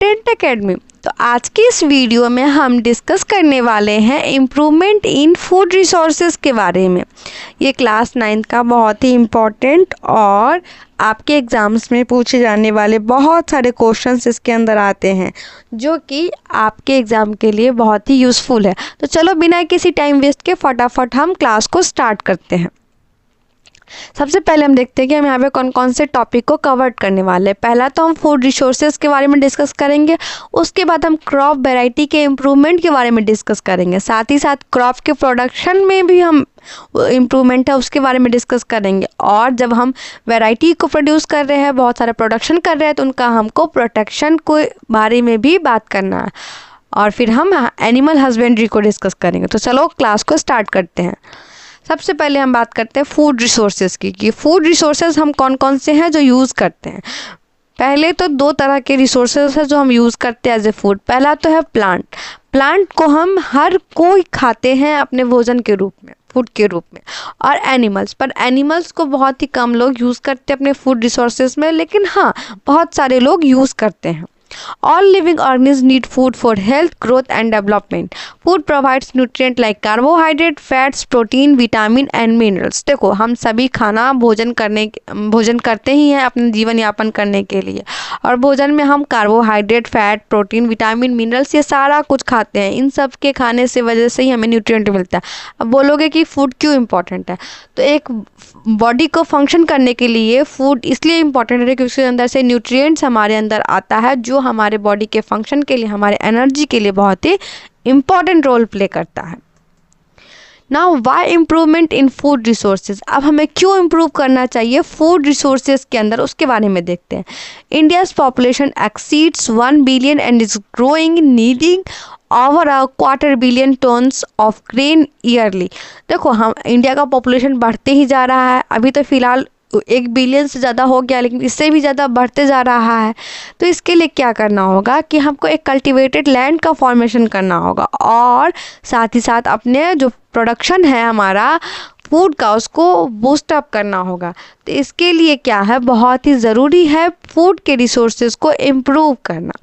Tent academy. तो आज की इस वीडियो में हम डिस्कस करने वाले हैं इम्प्रूवमेंट इन फूड रिसोर्सेज के बारे में। ये क्लास 9 का बहुत ही इम्पोर्टेंट और आपके एग्ज़ाम्स में पूछे जाने वाले बहुत सारे क्वेश्चंस इसके अंदर आते हैं जो कि आपके एग्ज़ाम के लिए बहुत ही यूज़फुल है। तो चलो बिना किसी टाइम वेस्ट के फटाफट हम क्लास को स्टार्ट करते हैं। सबसे पहले हम देखते हैं कि हम यहाँ पे कौन कौन से टॉपिक को कवर करने वाले हैं। पहला तो हम फूड रिसोर्सेज के बारे में डिस्कस करेंगे, उसके बाद हम क्रॉप वैरायटी के इम्प्रूवमेंट के बारे में डिस्कस करेंगे, साथ ही साथ क्रॉप के प्रोडक्शन में भी हम इम्प्रूवमेंट है उसके बारे में डिस्कस करेंगे। और जब हम वैरायटी को प्रोड्यूस कर रहे हैं, बहुत सारा प्रोडक्शन कर रहे हैं, तो उनका हमको प्रोटेक्शन के बारे में भी बात करना है। और फिर हम एनिमल हस्बेंड्री को डिस्कस करेंगे। तो चलो क्लास को स्टार्ट करते हैं। सबसे पहले हम बात करते हैं फूड रिसोर्सेज की कि फूड रिसोर्सेज हम कौन कौन से हैं जो यूज़ करते हैं। पहले तो दो तरह के रिसोर्सेज हैं जो हम यूज़ करते हैं एज ए फूड। पहला तो है प्लांट को हम हर कोई खाते हैं अपने भोजन के रूप में, फूड के रूप में। और एनिमल्स को बहुत ही कम लोग यूज़ करते हैं अपने फूड रिसोर्सेज में, लेकिन हाँ बहुत सारे लोग यूज़ करते हैं। All living organisms need food for health, growth and development. Food provides nutrients like carbohydrate, fats, protein, vitamin and minerals. देखो हम सभी भोजन करते ही हैं अपने जीवन यापन करने के लिए, और भोजन में हम carbohydrate, fat, protein, vitamin, minerals ये सारा कुछ खाते हैं। इन सब के खाने से वजह से ही हमें न्यूट्रिएंट मिलता है। अब बोलोगे कि फूड क्यों इम्पोर्टेंट है, तो एक बॉडी को फंक्शन करने के लिए फूड इसलिए इम्पोर्टेंट है क्योंकि उसके अंदर से न्यूट्रिएंट्स हमारे अंदर आता है जो हमारे बॉडी के फंक्शन के लिए, हमारे एनर्जी के लिए बहुत ही इम्पॉर्टेंट रोल प्ले करता है। Now why improvement in food resources, अब हमें क्यों इम्प्रूव करना चाहिए फूड रिसोर्सेज के अंदर, उसके बारे में देखते हैं। India's population exceeds 1 billion and is growing, needing over a 250 billion tons of grain yearly. देखो हम इंडिया का पॉपुलेशन बढ़ते ही जा रहा है, अभी तो फिलहाल 1 बिलियन से ज़्यादा हो गया, लेकिन इससे भी ज़्यादा बढ़ते जा रहा है। तो इसके लिए क्या करना होगा कि हमको एक कल्टिवेटेड लैंड का फॉर्मेशन करना होगा, और साथ ही साथ अपने जो प्रोडक्शन है हमारा फूड का उसको बूस्ट अप करना होगा। तो इसके लिए क्या है, बहुत ही ज़रूरी है फूड के रिसोर्सेज को इम्प्रूव करना।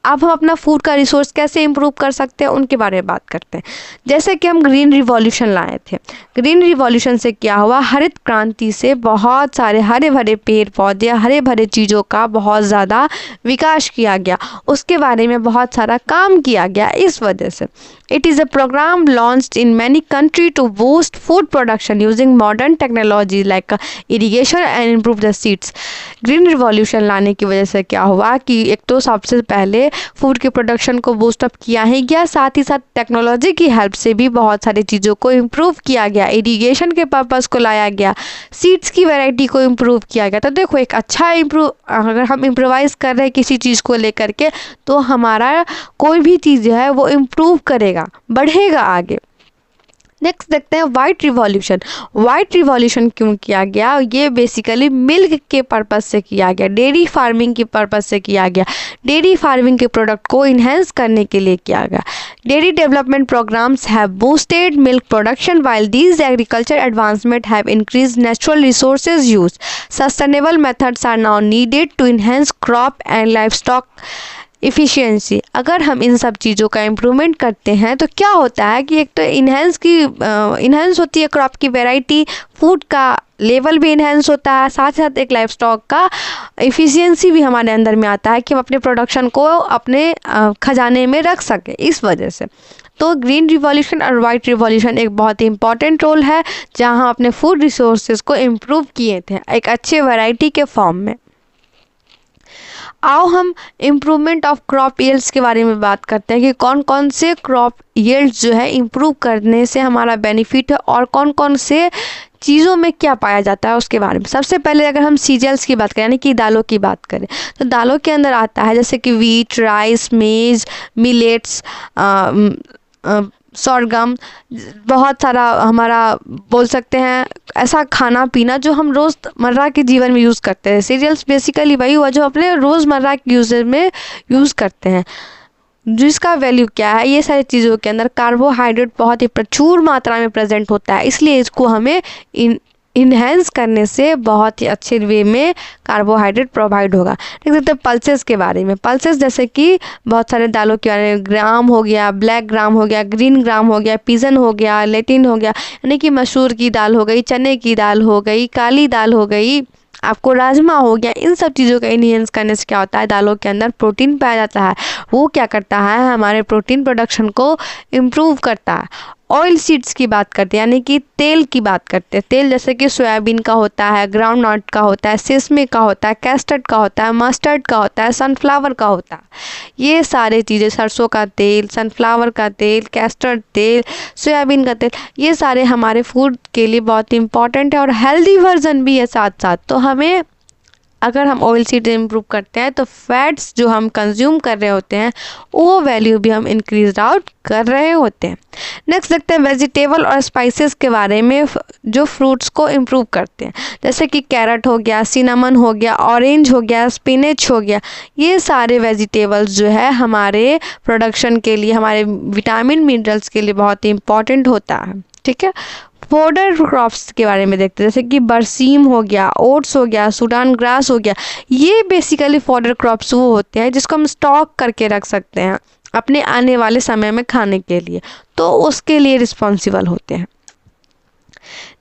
अब हम अपना फूड का रिसोर्स कैसे इम्प्रूव कर सकते हैं उनके बारे में बात करते हैं। जैसे कि हम ग्रीन रिवॉल्यूशन लाए थे। ग्रीन रिवॉल्यूशन से क्या हुआ, हरित क्रांति से बहुत सारे हरे भरे पेड़ पौधे, हरे भरे चीज़ों का बहुत ज़्यादा विकास किया गया, उसके बारे में बहुत सारा काम किया गया। इस वजह से it is a programme launched in many country to boost food production using modern technology like irrigation and improve the seeds. Green revolution लाने की वजह से क्या हुआ कि एक तो सबसे पहले फूड के प्रोडक्शन को बूस्ट अप किया ही गया, साथ ही साथ टेक्नोलॉजी की हेल्प से भी बहुत सारी चीज़ों को इम्प्रूव किया गया, इरीगेशन के पर्पस को लाया गया, सीड्स की वैरायटी को इम्प्रूव किया गया। तो देखो एक अच्छा अगर हम इम्प्रोवाइज़ कर रहे हैं किसी चीज़ को लेकर के, तो हमारा कोई भी चीज़ जो है वो इम्प्रूव करेगा, बढ़ेगा आगे। नेक्स्ट देखते हैं वाइट रिवॉल्यूशन। वाइट रिवॉल्यूशन क्यों किया गया, ये बेसिकली मिल्क के पर्पस से किया गया, डेयरी फार्मिंग के पर्पस से किया गया, डेयरी फार्मिंग के प्रोडक्ट को इन्हेंस करने के लिए किया गया। Dairy development programmes have boosted milk production while these agriculture advancement have increase natural resources use. Sustainable methods are now needed to enhance crop and life stock efficiency. अगर हम इन सब चीज़ों का इम्प्रूवमेंट करते हैं तो क्या होता है कि एक तो इन्हेंस होती है क्रॉप की वैरायटी, फूड का लेवल भी इन्हेंस होता है, साथ ही साथ एक लाइफ स्टॉक का इफ़िशियंसी भी हमारे अंदर में आता है कि हम अपने प्रोडक्शन को अपने खजाने में रख सकें। इस वजह से तो ग्रीन रिवॉल्यूशन और वाइट रिवॉल्यूशन एक बहुत ही इंपॉर्टेंट रोल है जहाँ हम अपने फूड रिसोर्सेज को इम्प्रूव किए थे एक अच्छे वैरायटी के फॉर्म में। आओ हम इम्प्रूवमेंट ऑफ क्रॉप यील्ड्स के बारे में बात करते हैं कि कौन कौन से क्रॉप यील्ड्स जो है इम्प्रूव करने से हमारा बेनिफिट है और कौन कौन से चीज़ों में क्या पाया जाता है उसके बारे में। सबसे पहले अगर हम सीरियल्स की बात करें यानी कि दालों की बात करें, तो दालों के अंदर आता है जैसे कि वीट, राइस, मेज, मिलेट्स, सॉरगम, बहुत सारा हमारा बोल सकते हैं ऐसा खाना पीना जो हम रोज़मर्रा के जीवन में यूज़ करते हैं। सीरियल्स बेसिकली वही हुआ जो अपने रोज़मर्रा के यूज़ में यूज़ करते हैं, जिसका वैल्यू क्या है, ये सारी चीज़ों के अंदर कार्बोहाइड्रेट बहुत ही प्रचुर मात्रा में प्रेजेंट होता है, इसलिए इसको हमें इन्हेंस करने से बहुत ही अच्छे वे में कार्बोहाइड्रेट प्रोवाइड होगा। देख सकते हैं पल्सेस के बारे में। पल्सेस जैसे कि बहुत सारे दालों के बारे में, ग्राम हो गया, ब्लैक ग्राम हो गया, ग्रीन ग्राम हो गया, पिजन हो गया, लेटिन हो गया, यानी कि मसूर की दाल हो गई, चने की दाल हो गई, काली दाल हो गई, आपको राजमा हो गया। इन सब चीज़ों का इन्हेंस करने से क्या होता है, दालों के अंदर प्रोटीन पाया जाता है। वो क्या करता है, हमारे प्रोटीन प्रोडक्शन को इम्प्रूव करता है। ऑयल सीड्स की बात करते हैं, यानी कि तेल की बात करते हैं। तेल जैसे कि सोयाबीन का होता है, ग्राउंड नट का होता है, सेसमे का होता है, कैस्टर्ड का होता है, मस्टर्ड का होता है, सनफ्लावर का होता है। ये सारे चीज़ें, सरसों का तेल, सनफ्लावर का तेल, कैस्टर्ड तेल, सोयाबीन का तेल, ये सारे हमारे फूड के लिए बहुत इंपॉर्टेंट है और हेल्दी वर्जन भी है साथ साथ। तो हमें अगर हम ऑयल सीड इम्प्रूव करते हैं तो फैट्स जो हम कंज्यूम कर रहे होते हैं वो वैल्यू भी हम इंक्रीज आउट कर रहे होते हैं। नेक्स्ट देखते हैं वेजिटेबल और स्पाइसेस के बारे में जो फ्रूट्स को इम्प्रूव करते हैं, जैसे कि कैरेट हो गया, सिनेमन हो गया, ऑरेंज हो गया, स्पिनच हो गया। ये सारे वेजिटेबल्स जो है हमारे प्रोडक्शन के लिए, हमारे विटामिन मिनरल्स के लिए बहुत ही इंपॉर्टेंट होता है। ठीक है, फोडर क्रॉप्स के बारे में देखते हैं, जैसे कि बरसीम हो गया, ओट्स हो गया, सूडान ग्रास हो गया। ये बेसिकली फोडर क्रॉप्स वो होते हैं जिसको हम स्टॉक करके रख सकते हैं अपने आने वाले समय में खाने के लिए, तो उसके लिए रिस्पॉन्सिबल होते हैं।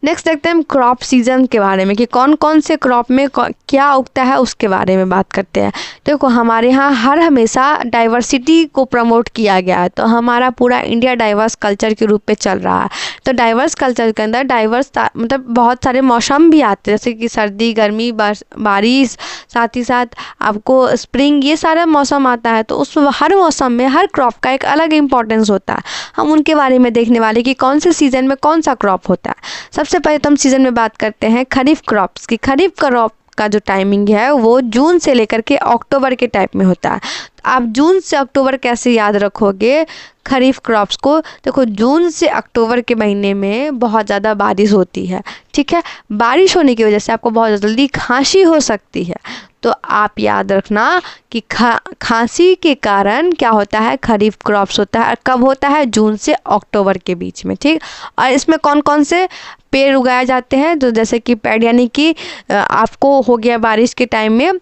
नेक्स्ट देखते हैं हम क्रॉप सीजन के बारे में कि कौन कौन से क्रॉप में क्या उगता है, उसके बारे में बात करते हैं। देखो हमारे यहाँ हर हमेशा डाइवर्सिटी को प्रमोट किया गया है, तो हमारा पूरा इंडिया डाइवर्स कल्चर के रूप में चल रहा है। तो डाइवर्स कल्चर के अंदर डाइवर्स मतलब बहुत सारे मौसम भी आते हैं, जैसे कि सर्दी, गर्मी, बारिश, साथ ही साथ आपको स्प्रिंग, ये सारा मौसम आता है। तो उस हर मौसम में हर क्रॉप का एक अलग इंपॉर्टेंस होता है। हम उनके बारे में देखने वाले कि कौन से सीजन में कौन सा क्रॉप होता है। सबसे पहले तो हम सीजन में बात करते हैं खरीफ क्रॉप्स की। खरीफ क्रॉप का जो टाइमिंग है वो जून से लेकर के अक्टूबर के टाइप में होता है। आप जून से अक्टूबर कैसे याद रखोगे खरीफ क्रॉप्स को? देखो जून से अक्टूबर के महीने में बहुत ज़्यादा बारिश होती है। ठीक है, बारिश होने की वजह से आपको बहुत जल्दी खांसी हो सकती है। तो आप याद रखना कि खांसी के कारण क्या होता है, खरीफ क्रॉप्स होता है। कब होता है? जून से अक्टूबर के बीच में। ठीक, और इसमें कौन कौन से पेड़ उगाए जाते हैं? तो जैसे कि पेड़, यानी कि आपको हो गया बारिश के टाइम में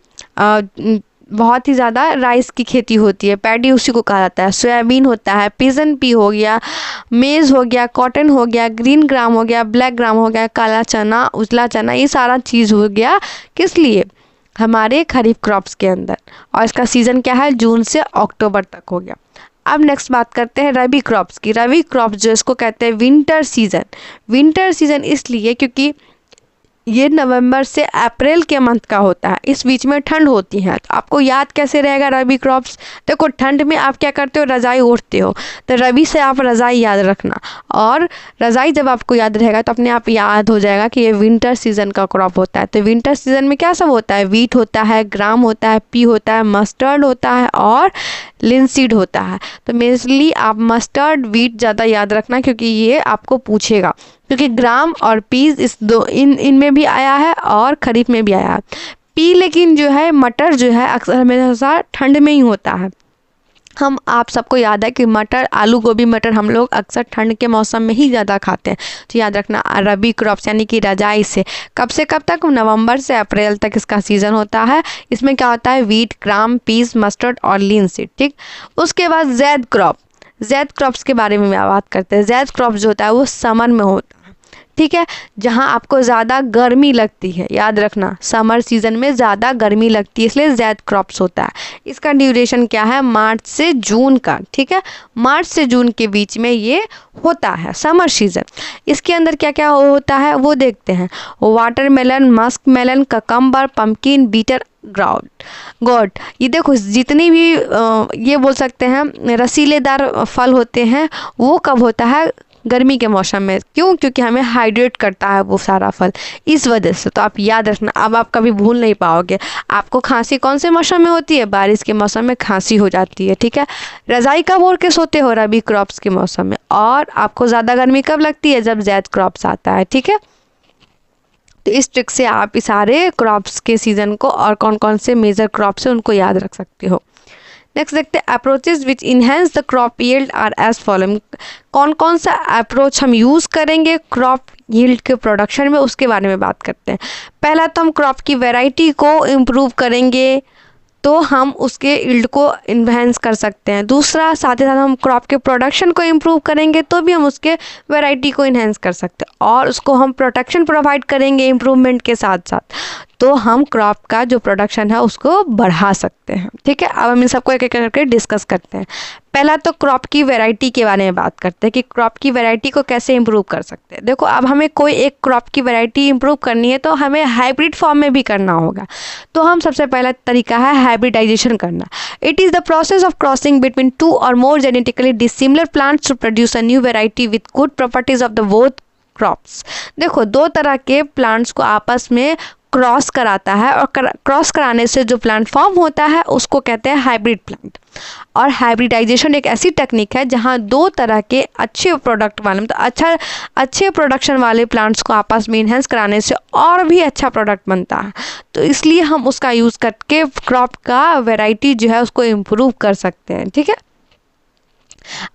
बहुत ही ज़्यादा राइस की खेती होती है, पैडी उसी को कहा जाता है। सोयाबीन होता है, पिजन पी हो गया, मेज़ हो गया, कॉटन हो गया, ग्रीन ग्राम हो गया, ब्लैक ग्राम हो गया, काला चना, उजला चना, ये सारा चीज़ हो गया। किस लिए? हमारे खरीफ क्रॉप्स के अंदर। और इसका सीज़न क्या है? जून से अक्टूबर तक हो गया। अब नेक्स्ट बात करते हैं रबी क्रॉप्स की। रबी क्रॉप्स जो इसको कहते हैं विंटर सीजन। विंटर सीजन इसलिए क्योंकि ये नवंबर से अप्रैल के मंथ का होता है, इस बीच में ठंड होती है। तो आपको याद कैसे रहेगा रबी क्रॉप्स? देखो ठंड में आप क्या करते हो, रज़ाई ओढ़ते हो, तो रबी से आप रज़ाई याद रखना। और रज़ाई जब आपको याद रहेगा तो अपने आप याद हो जाएगा कि ये विंटर सीजन का क्रॉप होता है। तो विंटर सीजन में क्या सब होता है? वीट होता है, ग्राम होता है, पी होता है, मस्टर्ड होता है और लिनसीड होता है। तो मेनली आप मस्टर्ड, वीट ज़्यादा याद रखना क्योंकि ये आपको पूछेगा, क्योंकि ग्राम और पीज इस दो इनमें भी आया है और खरीफ में भी आया है। पी लेकिन जो है मटर जो है अक्सर हमेशा ठंड में ही होता है। आप सबको याद है कि मटर, आलू गोभी मटर हम लोग अक्सर ठंड के मौसम में ही ज़्यादा खाते हैं। तो याद रखना रबी क्रॉप्स यानी कि रजाई से कब से कब तक? नवंबर से अप्रैल तक इसका सीज़न होता है। इसमें क्या होता है? वीट, ग्राम, पीस, मस्टर्ड और लिनसीड। ठीक, उसके बाद जैद क्रॉप। जैद क्रॉप्स के बारे में बात करते हैं। जैद क्रॉप्स जो होता है वो समर में होता है। ठीक है, जहाँ आपको ज़्यादा गर्मी लगती है। याद रखना समर सीजन में ज़्यादा गर्मी लगती है, इसलिए जैद क्रॉप्स होता है। इसका ड्यूरेशन क्या है? मार्च से जून का। ठीक है, मार्च से जून के बीच में ये होता है समर सीजन। इसके अंदर क्या क्या होता है वो देखते हैं। Watermelon, musk melon, cucumber, pumpkin, bitter gourd. ये देखो जितनी भी ये बोल सकते हैं रसीलेदार फल होते हैं वो कब होता है? गर्मी के मौसम में। क्यों? क्योंकि हमें हाइड्रेट करता है वो सारा फल, इस वजह से। तो आप याद रखना, अब आप कभी भूल नहीं पाओगे। आपको खांसी कौन से मौसम में होती है? बारिश के मौसम में खांसी हो जाती है। ठीक है, रज़ाई कब ओढ़ के सोते हो? रबी क्रॉप्स के मौसम में। और आपको ज़्यादा गर्मी कब लगती है? जब जैद क्रॉप्स आता है। ठीक है, तो इस ट्रिक से आप इस सारे क्रॉप्स के सीज़न को और कौन कौन से मेजर क्रॉप्स हैं उनको याद रख सकते हो। नेक्स्ट देखते हैं approaches which enhance the crop yield are as following. कौन कौन सा अप्रोच हम यूज़ करेंगे क्रॉप यील्ड के प्रोडक्शन में, उसके बारे में बात करते हैं। पहला तो हम क्रॉप की वैरायटी को इम्प्रूव करेंगे तो हम उसके यील्ड को इन्हेंस कर सकते हैं। दूसरा, साथ ही साथ हम क्रॉप के प्रोडक्शन को इम्प्रूव करेंगे तो भी हम उसके वैरायटी को इन्हेंस कर सकते हैं, और उसको हम प्रोटेक्शन प्रोवाइड करेंगे इम्प्रूवमेंट के साथ साथ, तो हम क्रॉप का जो प्रोडक्शन है उसको बढ़ा सकते हैं। ठीक है, अब हम इन सबको एक एक करके डिस्कस करते हैं। पहला तो क्रॉप की वैरायटी के बारे में बात करते हैं कि क्रॉप की वैरायटी को कैसे इम्प्रूव कर सकते हैं। देखो, अब हमें कोई एक क्रॉप की वैरायटी इम्प्रूव करनी है तो हमें हाइब्रिड फॉर्म में भी करना होगा। तो हम सबसे पहला तरीका है हाइब्रिडाइजेशन करना। It is the process of crossing between two और more genetically dissimilar plants to produce a new variety with good properties of the both crops. देखो, दो तरह के प्लांट्स को आपस में क्रॉस कराता है, और क्रॉस कराने से जो प्लांट फॉर्म होता है उसको कहते हैं हाइब्रिड प्लांट। और हाइब्रिडाइजेशन एक ऐसी टेक्निक है जहां दो तरह के अच्छे प्रोडक्ट वाले, मतलब अच्छे प्रोडक्शन वाले प्लांट्स को आपस में इन्हेंस कराने से और भी अच्छा प्रोडक्ट बनता है। तो इसलिए हम उसका यूज़ करके क्रॉप का वैरायटी जो है उसको इम्प्रूव कर सकते हैं। ठीक है,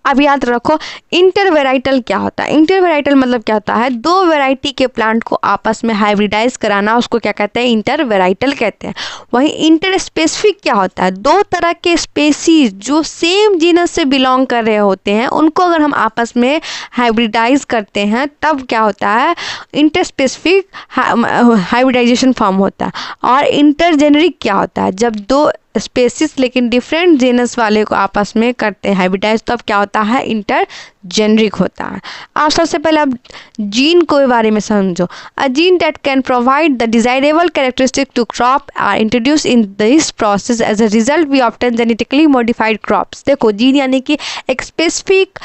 अब याद रखो इंटरवेराइटल क्या होता है। इंटरवेराइटल मतलब क्या होता है, दो वैरायटी के प्लांट को आपस में हाइब्रिडाइज कराना, उसको क्या कहते हैं, इंटरवेराइटल कहते हैं। वहीं इंटर स्पेसिफिक क्या होता है, दो तरह के स्पेसीज जो सेम जीनस से बिलोंग कर रहे होते हैं उनको अगर हम आपस में हाइब्रिडाइज करते हैं तब क्या होता है, इंटर स्पेसिफिक हाइब्रिडाइजेशन फॉर्म होता है। और इंटरजेनरिक क्या होता है, जब दो स्पेसिस लेकिन डिफरेंट जेनस वाले को आपस में करते हैं हाइब्रिडाइज, तब क्या होता है, इंटरजेनरिक होता है। आप सबसे पहले आप जीन के बारे में समझो। A gene that can provide the desirable characteristic to crop are introduce in this process, as a result we obtain genetically modified crops. देखो, जीन यानी कि एक स्पेसिफिक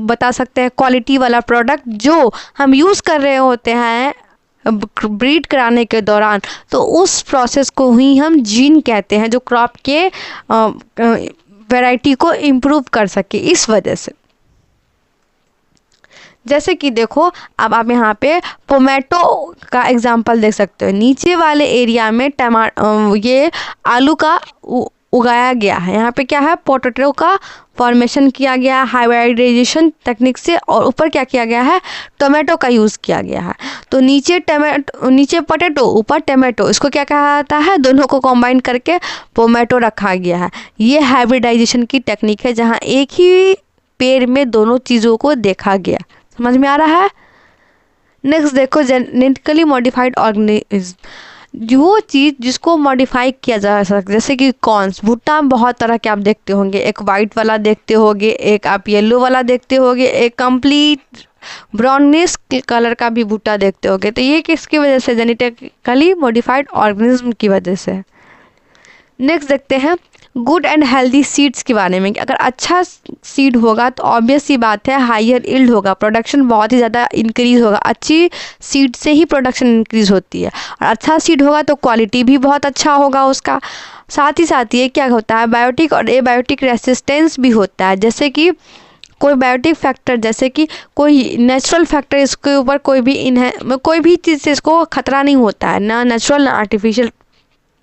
बता सकते हैं क्वालिटी वाला प्रोडक्ट जो हम यूज़ कर रहे होते हैं ब्रीड कराने के दौरान, तो उस प्रोसेस को ही हम जीन कहते हैं जो क्रॉप के वैरायटी को इम्प्रूव कर सके। इस वजह से जैसे कि देखो, अब आप यहाँ पे टोमेटो का एग्जांपल देख सकते हो। नीचे वाले एरिया में ये आलू का उगाया गया है, यहाँ पे क्या है, पोटैटो का फॉर्मेशन किया गया हाइब्रिडाइजेशन टेक्निक से, और ऊपर क्या किया गया है, टोमेटो का यूज़ किया गया है। तो नीचे पोटैटो ऊपर टोमेटो, इसको क्या कहा जाता है, दोनों को कंबाइन करके टोमेटो रखा गया है। ये हाइब्रिडाइजेशन की टेक्निक है जहाँ एक ही पेड़ में दोनों चीज़ों को देखा गया। समझ में आ रहा है। नेक्स्ट देखो, जेनेटिकली मॉडिफाइड ऑर्गेनिज्म, वो चीज़ जिसको मॉडिफाई किया जा सकता है, जैसे कि कॉर्न्स, भुट्टा में बहुत तरह के आप देखते होंगे, एक वाइट वाला देखते होंगे, एक आप येलो वाला देखते होंगे, एक कंप्लीट ब्राउनिश कलर का भी भुट्टा देखते होंगे। तो ये किसकी वजह से, जेनेटिकली मॉडिफाइड ऑर्गेनिज्म की वजह से। नेक्स्ट देखते हैं गुड एंड हेल्दी सीड्स के बारे में। अगर अच्छा सीड होगा तो ऑब्वियस सी बात है हायर यील्ड होगा, प्रोडक्शन बहुत ही ज़्यादा इंक्रीज़ होगा। अच्छी सीड से ही प्रोडक्शन इंक्रीज़ होती है, और अच्छा सीड होगा तो क्वालिटी भी बहुत अच्छा होगा उसका। साथ ही साथ ये क्या होता है, बायोटिक और एबायोटिक रेसिस्टेंस भी होता है। जैसे कि कोई बायोटिक फैक्टर, जैसे कि कोई नेचुरल फैक्टर, इसके ऊपर कोई भी चीज़ से इसको खतरा नहीं होता है, ना नेचुरल ना आर्टिफिशियल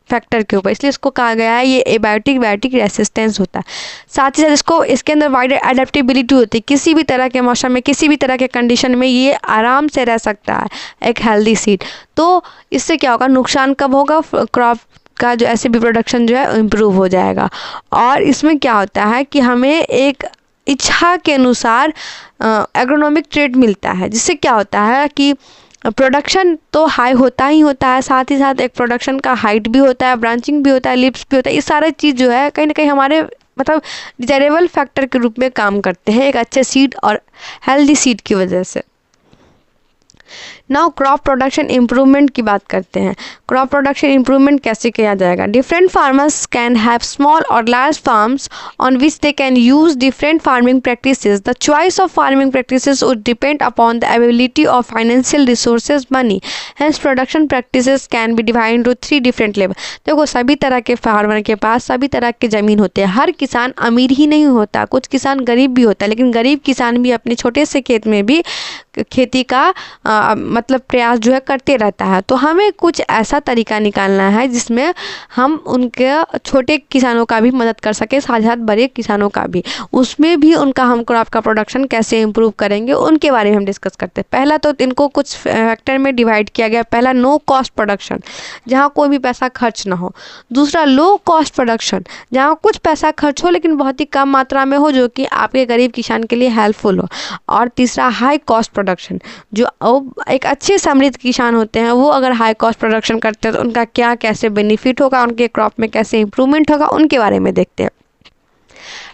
फैक्टर के ऊपर, इसलिए इसको कहा गया है ये एबायोटिक बायोटिक रेसिस्टेंस होता है। साथ ही साथ इसके अंदर वाइड एडेप्टेबिलिटी होती है, किसी भी तरह के मौसम में, किसी भी तरह के कंडीशन में ये आराम से रह सकता है एक हेल्दी सीड। तो इससे क्या होगा, नुकसान कब होगा, क्रॉप का जो ऐसे भी प्रोडक्शन जो है इम्प्रूव हो जाएगा। और इसमें क्या होता है कि हमें एक इच्छा के अनुसार एग्रोनॉमिक ट्रेड मिलता है, जिससे क्या होता है कि प्रोडक्शन तो हाई होता ही होता है, साथ ही साथ एक प्रोडक्शन का हाइट भी होता है, ब्रांचिंग भी होता है, लिप्स भी होता है। ये सारे चीज़ जो है कहीं ना कहीं हमारे मतलब डिजायरेबल फैक्टर के रूप में काम करते हैं एक अच्छे सीड और हेल्दी सीड की वजह से। नाउ क्रॉप प्रोडक्शन इम्प्रूवमेंट की बात करते हैं। क्रॉप प्रोडक्शन इम्प्रूवमेंट कैसे किया जाएगा। Different farmers can have small और large farms on which they can use different farming practices. The choice of farming practices would depend upon the availability of financial resources money. Hence production practices can be divide to 3 different level. देखो, सभी तरह के farmer के पास सभी तरह के ज़मीन होते हैं। हर किसान अमीर ही नहीं होता, कुछ किसान गरीब भी होता है, लेकिन गरीब किसान भी अपने छोटे से खेत में भी खेती का मतलब प्रयास जो है करते रहता है। तो हमें कुछ ऐसा तरीका निकालना है जिसमें हम उनके छोटे किसानों का भी मदद कर सके, साथ साथ बड़े किसानों का भी, उसमें भी उनका हम क्रॉप का प्रोडक्शन कैसे इम्प्रूव करेंगे उनके बारे में हम डिस्कस करते हैं। पहला तो इनको कुछ फैक्टर में डिवाइड किया गया। पहला नो कॉस्ट प्रोडक्शन, जहाँ कोई भी पैसा खर्च ना हो। दूसरा लो कॉस्ट प्रोडक्शन, जहाँ कुछ पैसा खर्च हो लेकिन बहुत ही कम मात्रा में हो, जो कि आपके गरीब किसान के लिए हेल्पफुल हो। और तीसरा हाई कॉस्ट प्रोडक्शन, जो एक अच्छे समृद्ध किसान होते हैं वो अगर हाई कॉस्ट प्रोडक्शन करते हैं तो उनका क्या कैसे बेनिफिट होगा, उनके क्रॉप में कैसे इंप्रूवमेंट होगा, उनके बारे में देखते हैं।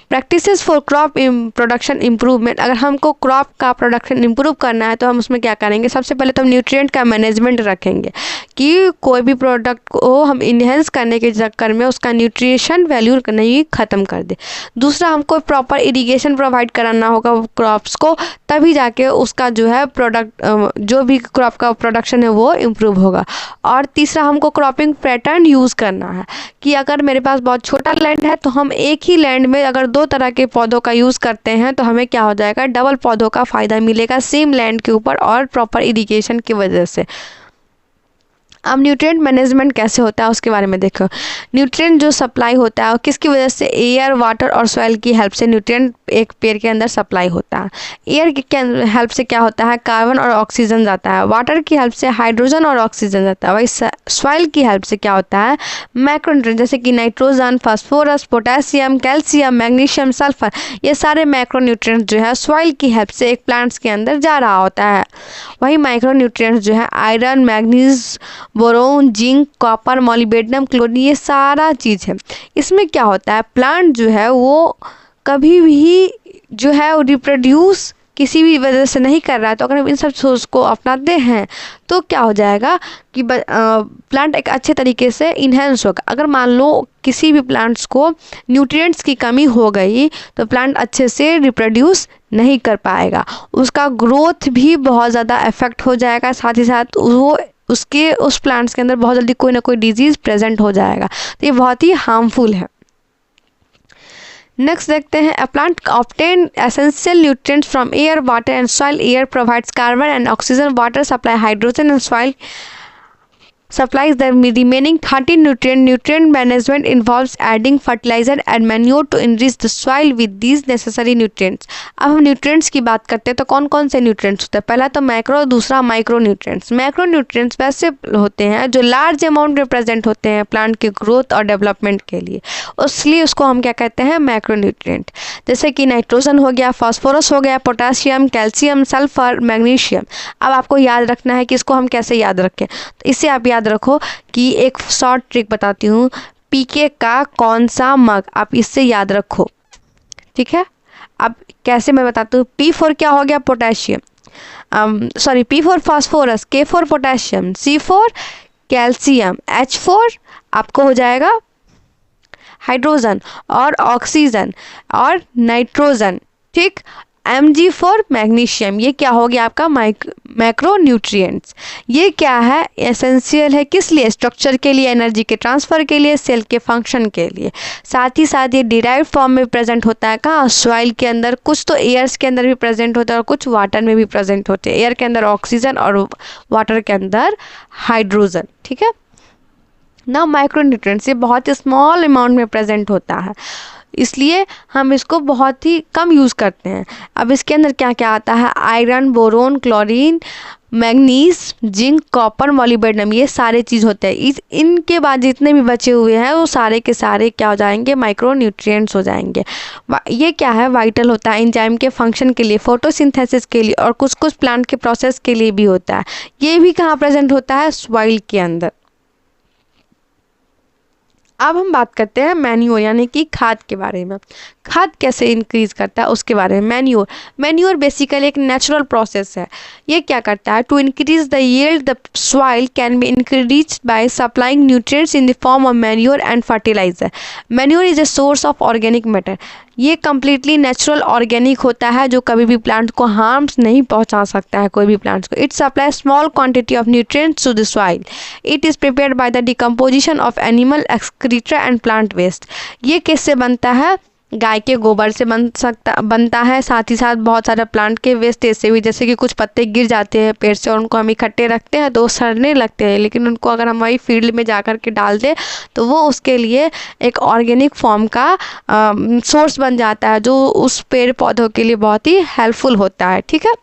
Practices for crop production improvement, अगर हमको क्रॉप का प्रोडक्शन इम्प्रूव करना है तो हम उसमें क्या करेंगे? सबसे पहले तो हम न्यूट्रिएंट का मैनेजमेंट रखेंगे कि कोई भी प्रोडक्ट को हम इन्हेंस करने के चक्कर में उसका न्यूट्रिशन वैल्यू नहीं ख़त्म कर दे। दूसरा, हमको प्रॉपर इरिगेशन प्रोवाइड कराना होगा क्रॉप्स को, तभी जाके उसका जो है प्रोडक्ट, जो भी क्रॉप का प्रोडक्शन है वो इम्प्रूव होगा। और तीसरा, हमको क्रॉपिंग पैटर्न यूज़ करना है कि अगर मेरे पास बहुत छोटा लैंड है तो हम एक ही लैंड में अगर 2 तरह के पौधों का यूज़ करते हैं तो हमें क्या हो जाएगा? डबल पौधों का फ़ायदा मिलेगा सेम लैंड के ऊपर और प्रॉपर इरिगेशन की वजह से। अब न्यूट्रिएंट मैनेजमेंट कैसे होता है उसके बारे में देखो। न्यूट्रिएंट जो सप्लाई होता है वो किसकी वजह से? एयर, वाटर और सॉइल की हेल्प से न्यूट्रिएंट एक पेड़ के अंदर सप्लाई होता है। एयर की हेल्प से क्या होता है? कार्बन और ऑक्सीजन जाता है। वाटर की हेल्प से हाइड्रोजन और ऑक्सीजन जाता है। वही सॉइल की हेल्प से क्या होता है? मैक्रोन्यूट्रिएंट, जैसे कि nitrogen, phosphorus, potassium, calcium, magnesium, sulphur, ये सारे मैक्रोन्यूट्रिएंट जो है सॉइल की हेल्प से एक प्लांट्स के अंदर जा रहा होता है। वही माइक्रोन्यूट्रिएंट जो है iron, manganese, boron, zinc, copper, molybdenum, chlorine, ये सारा चीज़ है। इसमें क्या होता है? प्लांट जो है वो कभी भी जो है वो रिप्रोड्यूस किसी भी वजह से नहीं कर रहा है, तो अगर हम इन सब सोर्स को अपनाते हैं तो क्या हो जाएगा कि प्लांट एक अच्छे तरीके से इन्हेंस होगा। अगर मान लो किसी भी प्लांट्स को न्यूट्रिएंट्स की कमी हो गई तो प्लांट अच्छे से रिप्रोड्यूस नहीं कर पाएगा, उसका ग्रोथ भी बहुत ज़्यादा इफेक्ट हो जाएगा, साथ ही साथ वो उस प्लांट्स के अंदर बहुत जल्दी कोई ना कोई डिजीज़ प्रेजेंट हो जाएगा। तो ये बहुत ही हार्मफुल है। नेक्स्ट देखते हैं, a plant obtain essential nutrients from air, water and soil. Air provides carbon and oxygen, water supply hydrogen and soil supplies the remaining 13 nutrient. Nutrient management involves adding fertilizer and manure to enrich the soil with these necessary nutrients. अब हम nutrients की बात करते हैं तो कौन कौन से न्यूट्रिएंट्स होते हैं? पहला तो मैक्रो, दूसरा माइक्रो न्यूट्रिएंट्स। मैक्रो न्यूट्रिएंट्स वैसे होते हैं जो लार्ज अमाउंट में प्रेजेंट होते हैं प्लांट के ग्रोथ और डेवलपमेंट के लिए, इसलिए उसको हम क्या कहते हैं? Macro nutrient. जैसे कि नाइट्रोजन हो गया, फास्फोरस हो गया, पोटेशियम, कैल्शियम, सल्फर, मैग्नीशियम। अब आपको याद रखना है कि इसको हम कैसे याद रखें, तो इससे आप याद रखो कि एक शॉर्ट ट्रिक बताती हूँ, पीके का कौन सा मग, आप इससे याद रखो, ठीक है। अब कैसे मैं बताती हूँ। P4 क्या हो गया? Potassium, P4 phosphorus, K4 potassium, C4 calcium, H4 आपको हो जाएगा हाइड्रोजन और ऑक्सीजन और नाइट्रोजन, ठीक। Mg4 मैग्नीशियम, ये क्या हो गया आपका? Macro nutrients. ये क्या है? एसेंशियल है, किस लिए? स्ट्रक्चर के लिए, एनर्जी के ट्रांसफ़र के लिए, सेल के फंक्शन के लिए। साथ ही साथ ये डिराइव्ड फॉर्म में प्रेजेंट होता है कहाँ? सॉइल के अंदर। कुछ तो एयर्स के अंदर भी प्रेजेंट होता है और कुछ वाटर में भी प्रेजेंट होते हैं। एयर के अंदर ऑक्सीजन और वाटर के अंदर हाइड्रोजन, ठीक है ना। माइक्रोन्यूट्रिएंट्स ये बहुत स्मॉल अमाउंट में प्रेजेंट होता है, इसलिए हम इसको बहुत ही कम यूज़ करते हैं। अब इसके अंदर क्या क्या आता है? Iron, boron, chlorine, manganese, zinc, copper, molybdenum, ये सारे चीज़ होते हैं। इनके बाद जितने भी बचे हुए हैं वो सारे के सारे क्या हो जाएंगे? माइक्रो न्यूट्रिएंट्स हो जाएंगे। ये क्या है? वाइटल होता है एंजाइम के फंक्शन के लिए, फोटोसिंथेसिस के लिए और कुछ कुछ प्लांट के प्रोसेस के लिए भी होता है। ये भी कहाँ प्रेजेंट होता है? सॉइल के अंदर। अब हम बात करते हैं मैन्योर यानी कि खाद के बारे में। खाद कैसे इंक्रीज करता है उसके बारे में। मैन्योर बेसिकली एक नेचुरल प्रोसेस है। ये क्या करता है? To increase the yield the soil can be increased by supplying nutrients in the form of manure and fertilizer. Manure is a source of organic matter. ये कम्प्लीटली नेचुरल ऑर्गेनिक होता है जो कभी भी प्लांट को हार्म्स नहीं पहुंचा सकता है कोई भी प्लांट्स को। It supply small quantity of nutrients to the soil. It is prepared by the decomposition of animal excreta and plant waste. ये किससे बनता है? गाय के गोबर से बनता है, साथ ही साथ बहुत सारा प्लांट के वेस्टेज से भी, जैसे कि कुछ पत्ते गिर जाते हैं पेड़ से और उनको हम इकट्ठे रखते हैं तो वो सड़ने लगते हैं, लेकिन उनको अगर हम वही फील्ड में जा कर के डाल दें तो वो उसके लिए एक ऑर्गेनिक फॉर्म का सोर्स बन जाता है, जो उस पेड़ पौधों के लिए बहुत ही हेल्पफुल होता है। ठीक है,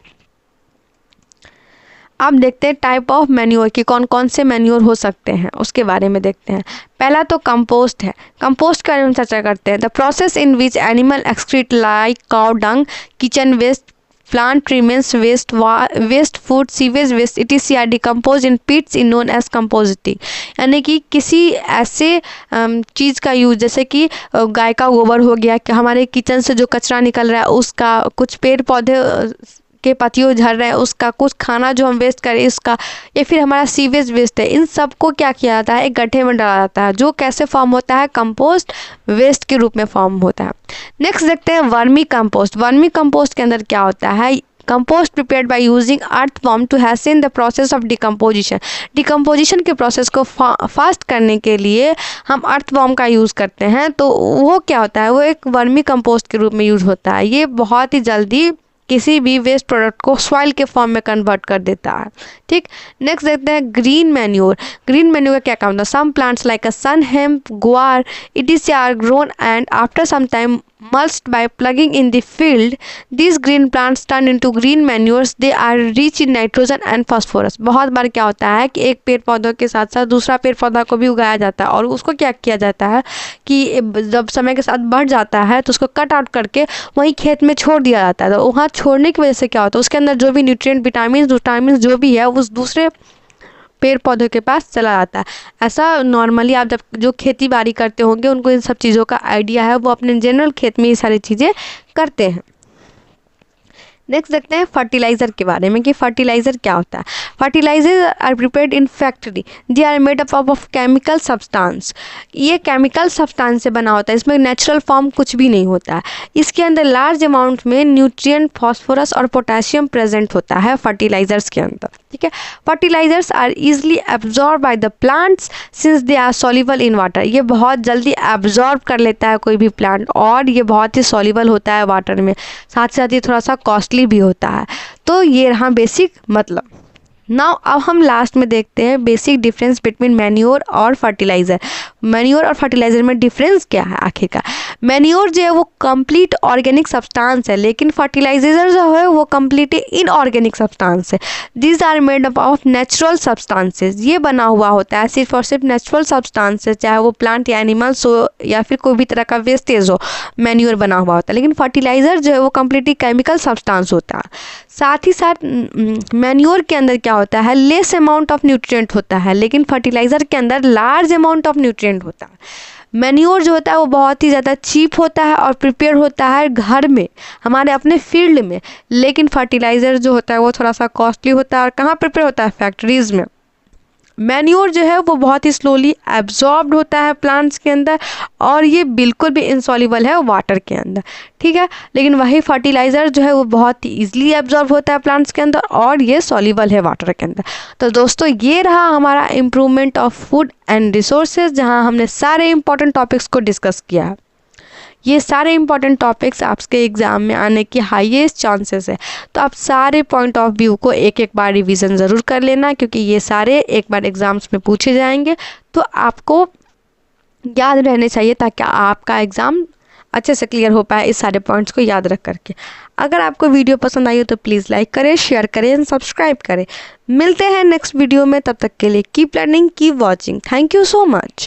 अब देखते हैं टाइप ऑफ मैन्योर की कौन कौन से मैन्योर हो सकते हैं, उसके बारे में देखते हैं। पहला तो कंपोस्ट है। कंपोस्ट के बारे में चर्चा करते हैं। The process in which animal excreta like cow dung, kitchen waste, plant remains waste, waste food, sewage waste etc decompose in pits in known as composting. यानी कि किसी ऐसे चीज़ का यूज, जैसे कि गाय का गोबर हो गया, कि हमारे किचन से जो कचरा निकल रहा है उसका, कुछ पेड़ पौधे के पत्तियों झड़ रहे हैं उसका, कुछ खाना जो हम वेस्ट करें इसका, या फिर हमारा सीवेज वेस्ट है, इन सब को क्या किया जाता है, एक गड्ढे में डाला जाता है, जो कैसे फॉर्म होता है, कंपोस्ट वेस्ट के रूप में फॉर्म होता है। नेक्स्ट देखते हैं वर्मी कंपोस्ट। वर्मी कंपोस्ट के अंदर क्या होता है, compost prepared by using earthworm to hasten the process of decomposition. Decomposition के प्रोसेस को फास्ट करने के लिए हम अर्थवॉर्म का यूज़ करते हैं, तो वो क्या होता है, वो एक वर्मी कंपोस्ट के रूप में यूज होता है। ये बहुत ही जल्दी किसी भी वेस्ट प्रोडक्ट को सॉइल के फॉर्म में कन्वर्ट कर देता है। ठीक, नेक्स्ट देखते हैं ग्रीन मैन्योर। ग्रीन मैन्योर का क्या काम होता है, some plants like a sun hemp, guar etc are grown and after some time mulched by plugging in the field. These green plants turn into green manures. They are rich in nitrogen and phosphorus. बहुत बार क्या होता है कि एक पेड़ पौधों के साथ साथ दूसरा पेड़ पौधा को भी उगाया जाता है और उसको क्या किया जाता है कि जब समय के साथ बढ़ जाता है तो उसको कट आउट करके वहीं खेत में छोड़ दिया जाता है। तो वहाँ छोड़ने की वजह से क्या होता है, उसके अंदर जो भी न्यूट्रिएंट, विटामिन जो भी है उस दूसरे पेड़ पौधों के पास चला जाता है। ऐसा नॉर्मली आप जब जो खेती बाड़ी करते होंगे उनको इन सब चीज़ों का आइडिया है, वो अपने जनरल खेत में ये सारी चीज़ें करते हैं। नेक्स्ट देखते हैं फर्टिलाइज़र के बारे में कि फर्टिलाइज़र क्या होता है। Fertilizer are prepared in factory, they are made up of chemical substance. ये केमिकल सब्सटेंस से बना होता है, इसमें नेचुरल फॉर्म कुछ भी नहीं होता है। इसके अंदर लार्ज अमाउंट में न्यूट्रिएंट, फॉस्फोरस और पोटेशियम प्रेजेंट होता है फर्टिलाइजर्स के अंदर। ठीक है, fertilizers are easily absorb by the plants since they are soluble in water. ये बहुत जल्दी एब्जॉर्ब कर लेता है कोई भी प्लांट और ये बहुत ही सॉल्युबल होता है वाटर में, साथ साथ ये थोड़ा सा कॉस्टली भी होता है। तो ये रहा बेसिक मतलब। नाउ अब हम लास्ट में देखते हैं बेसिक डिफरेंस बिटवीन मैन्योर और फर्टिलाइज़र। मैन्योर और फर्टिलाइज़र में डिफरेंस क्या है आखिरकार। मैन्योर जो है वो कंप्लीट ऑर्गेनिक सब्सटेंस है, लेकिन फर्टिलाइजर जो है वो कंप्लीट इनऑर्गेनिक सब्सटेंस है। These are made up of natural substances. ये बना हुआ होता है सिर्फ और सिर्फ नेचुरल सब्सटेंसेस, चाहे वो प्लांट या एनिमल्स हो या फिर कोई भी तरह का वेस्टेज हो, मैन्योर बना हुआ होता है। लेकिन फर्टिलाइज़र जो है वो कंप्लीटली केमिकल सब्सटेंस होता है। साथ ही साथ मैन्योर के अंदर क्या होता है, लेस अमाउंट ऑफ न्यूट्रिएंट होता है, लेकिन फर्टिलाइज़र के अंदर लार्ज अमाउंट ऑफ न्यूट्रिएंट होता है। मैन्योर जो होता है वो बहुत ही ज़्यादा चीप होता है और प्रिपेयर होता है घर में, हमारे अपने फील्ड में, लेकिन फर्टिलाइज़र जो होता है वो थोड़ा सा कॉस्टली होता है। और कहाँ प्रिपेयर होता है, फैक्ट्रीज़ में। मैन्योर जो है वो बहुत ही स्लोली एब्जॉर्ब्ड होता है प्लांट्स के अंदर और ये बिल्कुल भी इनसॉल्युबल है वाटर के अंदर। ठीक है, लेकिन वही फर्टिलाइज़र जो है वो बहुत ही ईजिली एब्जॉर्ब होता है प्लांट्स के अंदर और ये सॉल्युबल है वाटर के अंदर। तो दोस्तों ये रहा हमारा improvement of food and resources, जहाँ हमने सारे इंपॉर्टेंट टॉपिक्स को डिस्कस किया है। ये सारे इंपॉर्टेंट टॉपिक्स आपके एग्ज़ाम में आने की हाईएस्ट चांसेस है, तो आप सारे पॉइंट ऑफ व्यू को एक एक बार रिवीजन ज़रूर कर लेना, क्योंकि ये सारे एक बार एग्ज़ाम्स में पूछे जाएंगे, तो आपको याद रहने चाहिए ताकि आपका एग्ज़ाम अच्छे से क्लियर हो पाए इस सारे पॉइंट्स को याद रख करके। अगर आपको वीडियो पसंद आई हो तो प्लीज़ लाइक करें, शेयर करें एंड सब्सक्राइब करें। मिलते हैं नेक्स्ट वीडियो में, तब तक के लिए keep learning, keep watching. Thank you so much.